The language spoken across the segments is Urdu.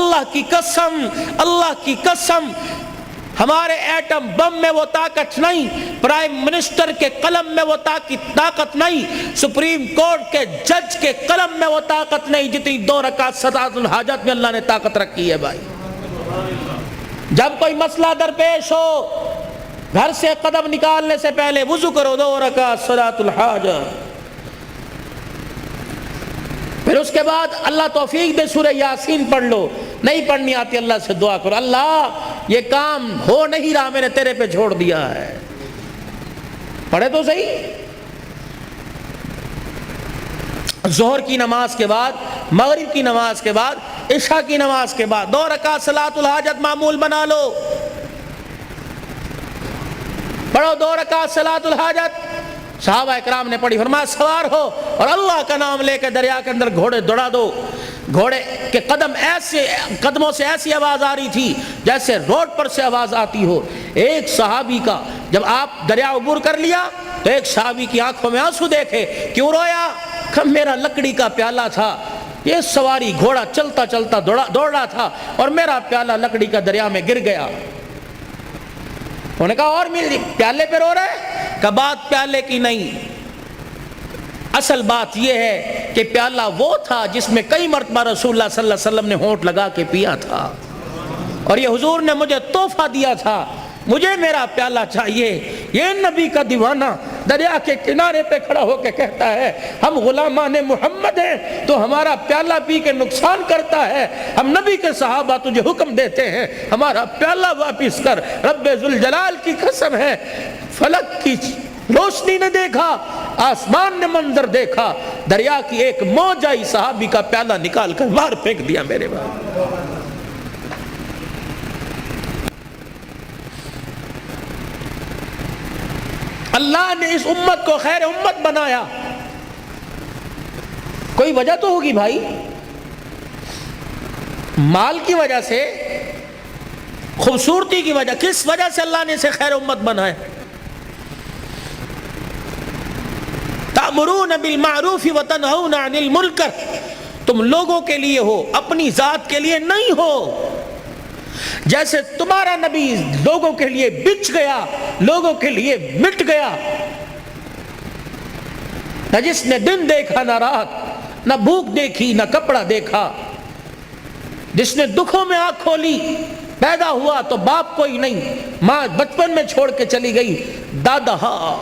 اللہ کی قسم ہمارے ایٹم بم میں وہ طاقت نہیں، پرائم منسٹر کے قلم میں وہ طاقت نہیں، سپریم کورٹ کے جج کے قلم میں وہ طاقت نہیں جتنی 2 رکعت صلاۃ الحاجت میں اللہ نے طاقت رکھی ہے بھائی۔ جب کوئی مسئلہ درپیش ہو، گھر سے قدم نکالنے سے پہلے وضو کرو، 2 رکعت صلاۃ الحاجت، پھر اس کے بعد اللہ توفیق دے سورہ یاسین پڑھ لو، نہیں پڑھنی آتی اللہ سے دعا کرو، اللہ یہ کام ہو نہیں رہا، میں نے تیرے پہ چھوڑ دیا ہے، پڑھے تو صحیح۔ ظہر کی نماز کے بعد، مغرب کی نماز کے بعد، عشاء کی نماز کے بعد 2 رکعت صلاۃ الحاجت معمول بنا لو، پڑھو 2 رکعت صلاۃ الحاجت۔ صحابہ اکرام نے پڑھی، فرمایا سوار ہو اور اللہ کا نام لے کے دریا کے اندر گھوڑے دوڑا دو، گھوڑے کے قدموں سے ایسی آواز آ رہی تھی جیسے روڈ پر سے آواز آتی ہو۔ ایک صحابی کا جب آپ دریا عبور کر لیا تو ایک صحابی کی آنکھوں میں آنسو دیکھے، کیوں رویا؟ کہ میرا لکڑی کا پیالہ تھا، یہ سواری گھوڑا چلتا چلتا دوڑ رہا تھا اور میرا پیالہ لکڑی کا دریا میں گر گیا۔ انہوں نے کہا اور پیالے پہ رو رہے؟ کہ بات پیالے کی نہیں، اصل بات یہ ہے کہ پیالہ وہ تھا جس میں کئی مرتبہ رسول اللہ صلی اللہ علیہ وسلم نے ہونٹ لگا کے پیا تھا، اور یہ حضور نے مجھے تحفہ دیا تھا، مجھے میرا پیالہ چاہیے۔ یہ نبی کا دیوانہ دریا کے کنارے پہ کھڑا ہو کے کہتا ہے ہم غلامان محمد ہیں تو ہمارا پیالہ پی کے نقصان کرتا ہے، ہم نبی کے صحابہ تجھے حکم دیتے ہیں ہمارا پیالہ واپس کر۔ رب ذوالجلال کی قسم ہے، فلک کی روشنی نے دیکھا، آسمان نے منظر دیکھا، دریا کی ایک موج آئی، صحابی کا پیالہ نکال کر باہر پھینک دیا۔ میرے بھائی، اللہ نے اس امت کو خیر امت بنایا، کوئی وجہ تو ہوگی بھائی، مال کی وجہ سے، خوبصورتی کی وجہ، کس وجہ سے اللہ نے اسے خیر امت بنایا؟ تأمرون بالمعروف وتنہون عن المنکر، تم لوگوں کے لیے ہو، اپنی ذات کے لیے نہیں ہو۔ جیسے تمہارا نبی لوگوں کے لیے بچ گیا، لوگوں کے لیے مٹ گیا، نہ جس نے دن دیکھا نہ رات، نہ بھوک دیکھی نہ کپڑا دیکھا، جس نے دکھوں میں آنکھ کھولی، پیدا ہوا تو باپ کوئی نہیں، ماں بچپن میں چھوڑ کے چلی گئی، دادا ہاں۔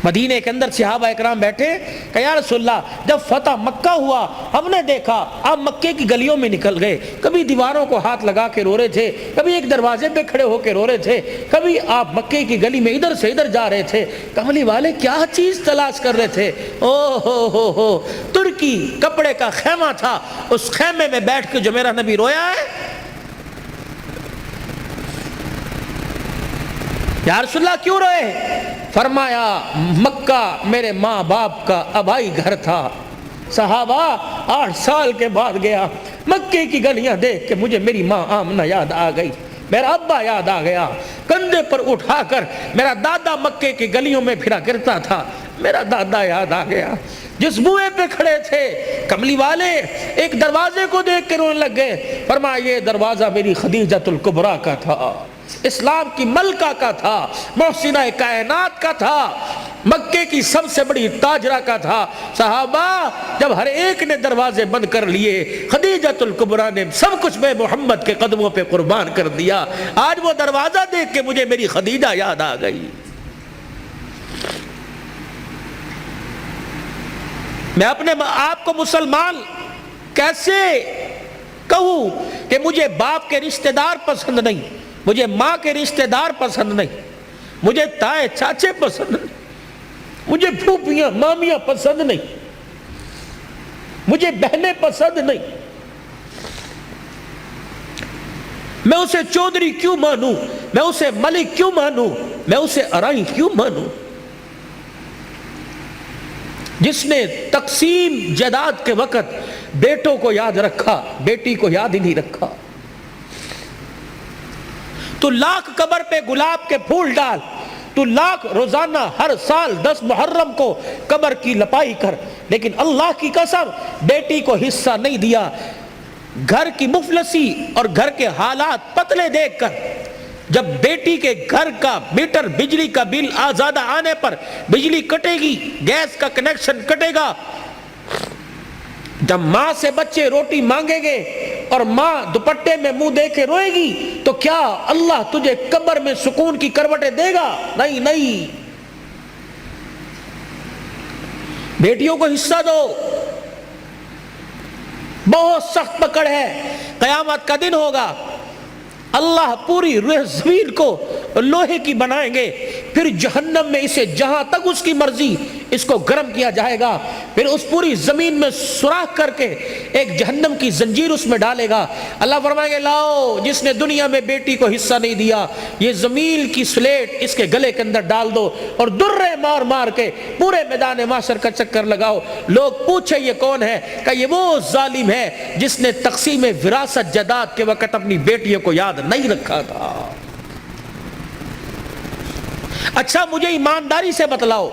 مدینے کے اندر صحابہ اکرام بیٹھے کہ یا رسول اللہ جب فتح مکہ ہوا ہم نے دیکھا آپ مکے کی گلیوں میں نکل گئے، کبھی دیواروں کو ہاتھ لگا کے رو رہے تھے، کبھی ایک دروازے پہ کھڑے ہو کے رو رہے تھے، کبھی آپ مکے کی گلی میں ادھر سے ادھر جا رہے تھے، کملی والے کیا چیز تلاش کر رہے تھے؟ او ہو ترکی کپڑے کا خیمہ تھا، اس خیمے میں بیٹھ کے جو میرا نبی رویا ہے۔ یا رسول اللہ کیوں روئے؟ فرمایا مکہ میرے ماں باپ کا آبائی گھر تھا، صحابہ 8 سال کے بعد گیا، مکے کی گلیاں دیکھ کے مجھے میری ماں آمنہ یاد آ گئی، میرا ابا یاد آ گیا، کندھے پر اٹھا کر میرا دادا مکے کی گلیوں میں پھرا کرتا تھا، میرا دادا یاد آ گیا۔ جس بوئے پہ کھڑے تھے کملی والے ایک دروازے کو دیکھ کے رونے لگ گئے، فرمایا یہ دروازہ میری خدیجۃ الکبریٰ کا تھا، اسلام کی ملکہ کا تھا، محسنہ کائنات کا تھا، مکے کی سب سے بڑی تاجرہ کا تھا۔ صحابہ جب ہر ایک نے دروازے بند کر لیے، خدیجۃ الکبریٰ نے سب کچھ میں محمد کے قدموں پہ قربان کر دیا، آج وہ دروازہ دیکھ کے مجھے میری خدیجہ یاد آ گئی۔ میں اپنے آپ کو مسلمان کیسے کہوں کہ مجھے باپ کے رشتہ دار پسند نہیں، مجھے ماں کے رشتہ دار پسند نہیں، مجھے تائے چاچے پسند نہیں، مجھے پھوپھیاں مامیاں پسند نہیں، مجھے بہنیں پسند نہیں، میں اسے چودھری کیوں مانوں، میں اسے ملک کیوں مانوں، میں اسے ارائی کیوں مانوں؟ جس نے تقسیم جائیداد کے وقت بیٹوں کو یاد رکھا، بیٹی کو یاد ہی نہیں رکھا۔ تو لاکھ قبر پہ گلاب کے پھول ڈال، تو لاکھ روزانہ ہر سال 10 محرم کو قبر کی لپائی کر، لیکن اللہ کی قسم بیٹی کو حصہ نہیں دیا۔ گھر کی مفلسی اور گھر کے حالات پتلے دیکھ کر جب بیٹی کے گھر کا میٹر بجلی کا بل زیادہ آنے پر بجلی کٹے گی، گیس کا کنیکشن کٹے گا، جب ماں سے بچے روٹی مانگیں گے اور ماں دوپٹے میں منہ دے کے روئے گی، تو کیا اللہ تجھے قبر میں سکون کی کروٹیں دے گا؟ نہیں نہیں. بیٹیوں کو حصہ دو. بہت سخت پکڑ ہے. قیامت کا دن ہوگا، اللہ پوری روح زمین کو لوہے کی بنائیں گے، پھر جہنم میں اسے جہاں تک اس کی مرضی اس کو گرم کیا جائے گا، پھر اس پوری زمین میں سوراخ کر کے ایک جہنم کی زنجیر اس میں ڈالے گا. اللہ فرمائیں گے لاؤ جس نے دنیا میں بیٹی کو حصہ نہیں دیا، یہ زمین کی سلیٹ اس کے گلے کے اندر ڈال دو اور درے مار مار کے پورے میدان معاشر کا چکر لگاؤ. لوگ پوچھے یہ کون ہے؟ کہ یہ وہ ظالم ہے جس نے تقسیم وراثت جائیداد کے وقت اپنی بیٹیوں کو یاد نہیں رکھا تھا. اچھا مجھے ایمانداری سے بتلاؤ،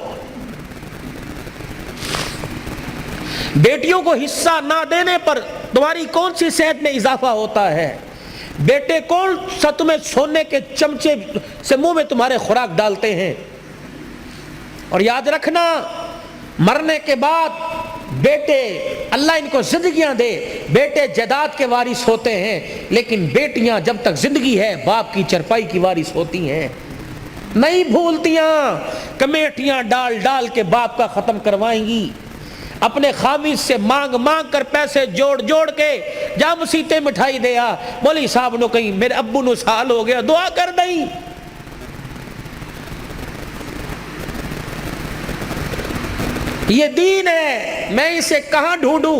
بیٹیوں کو حصہ نہ دینے پر تمہاری کون سی صحت میں اضافہ ہوتا ہے؟ بیٹے کون سا تمہیں سونے کے چمچے سے منہ میں تمہارے خوراک ڈالتے ہیں؟ اور یاد رکھنا مرنے کے بعد بیٹے، اللہ ان کو زندگیاں دے، بیٹے جائیداد کے وارث ہوتے ہیں، لیکن بیٹیاں جب تک زندگی ہے باپ کی چرپائی کی وارث ہوتی ہیں. نہیں بھولتیاں، کمیٹیاں ڈال ڈال کے باپ کا ختم کروائیں گی. اپنے خامد سے مانگ مانگ کر پیسے جوڑ جوڑ کے جا مسیتے مٹھائی دیا، مولوی صاحب نو کہیں میرے ابو نو سال ہو گیا دعا کر دیں. یہ دین ہے، میں اسے کہاں ڈھونڈوں؟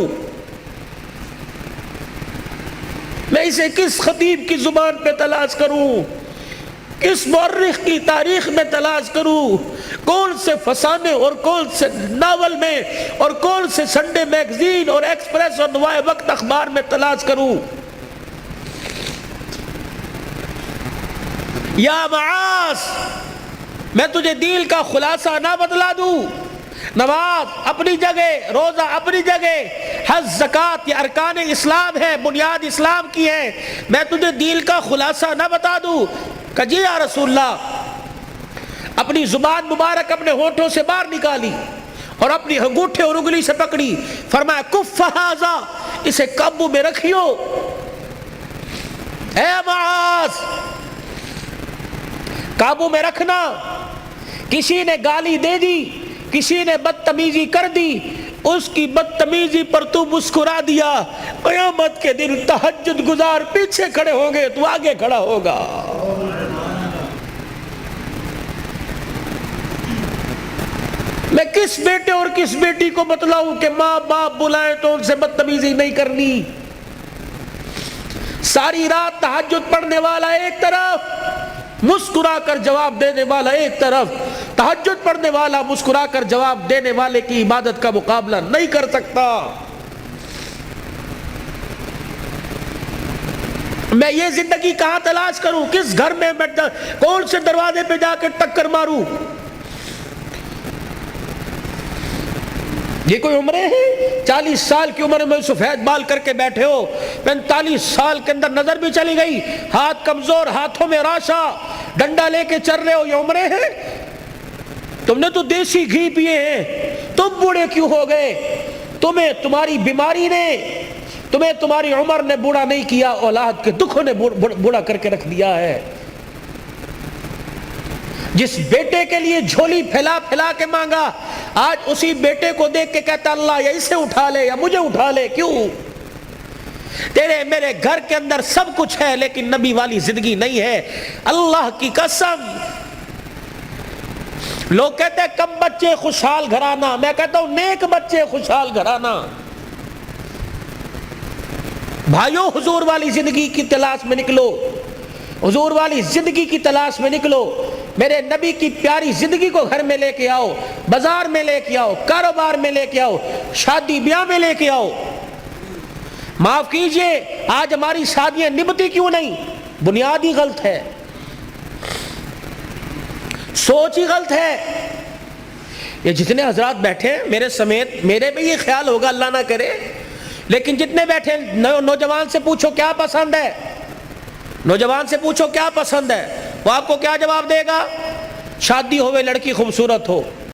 میں اسے کس خطیب کی زبان پہ تلاش کروں؟ کس مورخ کی تاریخ میں تلاش کروں؟ کون سے فسانے اور کون سے ناول میں اور کون سے سنڈے میگزین اور ایکسپریس اور نوائے وقت اخبار میں تلاش کروں؟ یا معاذ، میں تجھے دین کا خلاصہ نہ بتلا دوں؟ نماز اپنی جگہ، روزہ اپنی جگہ، حج زکوٰۃ یہ ارکان اسلام ہے، بنیاد اسلام کی ہے، میں تجھے دین کا خلاصہ نہ بتا دوں؟ کہ جی یا رسول اللہ. اپنی زبان مبارک اپنے ہونٹوں سے باہر نکالی اور اپنی انگوٹھے اور انگلی سے پکڑی، فرمایا کف ھذا، اسے قابو میں رکھیو. اے معاذ، قابو میں رکھنا. کسی نے گالی دے دی، کسی نے بدتمیزی کر دی، اس کی بدتمیزی پر تو مسکرا دیا، قیامت کے دن تہجد گزار پیچھے کھڑے ہوں گے، تو آگے کھڑا ہوگا. میں کس بیٹے اور کس بیٹی کو بتلاؤں کہ ماں باپ بلائیں تو ان سے بدتمیزی نہیں کرنی؟ ساری رات تہجد پڑھنے والا ایک طرف، مسکرا کر جواب دینے والا ایک طرف. تہجد پڑھنے والا مسکرا کر جواب دینے والے کی عبادت کا مقابلہ نہیں کر سکتا. میں یہ زندگی کہاں تلاش کروں؟ کس گھر میں کون سے دروازے پہ جا کے ٹکر ماروں؟ یہ کوئی عمریں ہیں؟ 40 سال کی عمر میں سفید بال کر کے بیٹھے ہو، 45 سال کے اندر نظر بھی چلی گئی، ہاتھ کمزور، ہاتھوں میں راشا، ڈنڈا لے کے چل رہے ہو، یہ عمریں ہیں؟ تم نے تو دیسی گھی پیے ہیں، تم بوڑھے کیوں ہو گئے؟ تمہیں تمہاری بیماری نے، تمہیں تمہاری عمر نے بوڑھا نہیں کیا، اولاد کے دکھوں نے بوڑھا کر کے رکھ دیا ہے. جس بیٹے کے لیے جھولی پھیلا پھیلا کے مانگا، آج اسی بیٹے کو دیکھ کے کہتا اللہ یا اسے اٹھا لے یا مجھے اٹھا لے. کیوں؟ تیرے میرے گھر کے اندر سب کچھ ہے لیکن نبی والی زندگی نہیں ہے. اللہ کی قسم، لوگ کہتے ہیں کم بچے خوشحال گھرانہ، میں کہتا ہوں نیک بچے خوشحال گھرانہ. بھائیوں، حضور والی زندگی کی تلاش میں نکلو، حضور والی زندگی کی تلاش میں نکلو. میرے نبی کی پیاری زندگی کو گھر میں لے کے آؤ، بازار میں لے کے آؤ، کاروبار میں لے کے آؤ، شادی بیاہ میں لے کے آؤ. معاف کیجئے، آج ہماری شادیاں نبھتی کیوں نہیں؟ بنیاد ہی غلط ہے، سوچ ہی غلط ہے. یہ جتنے حضرات بیٹھے ہیں میرے سمیت، میرے بھی یہ خیال ہوگا اللہ نہ کرے لیکن جتنے بیٹھے نوجوان سے پوچھو کیا پسند ہے، نوجوان سے پوچھو کیا پسند ہے، وہ آپ کو کیا جواب دے گا؟ شادی ہوئے لڑکی خوبصورت ہو،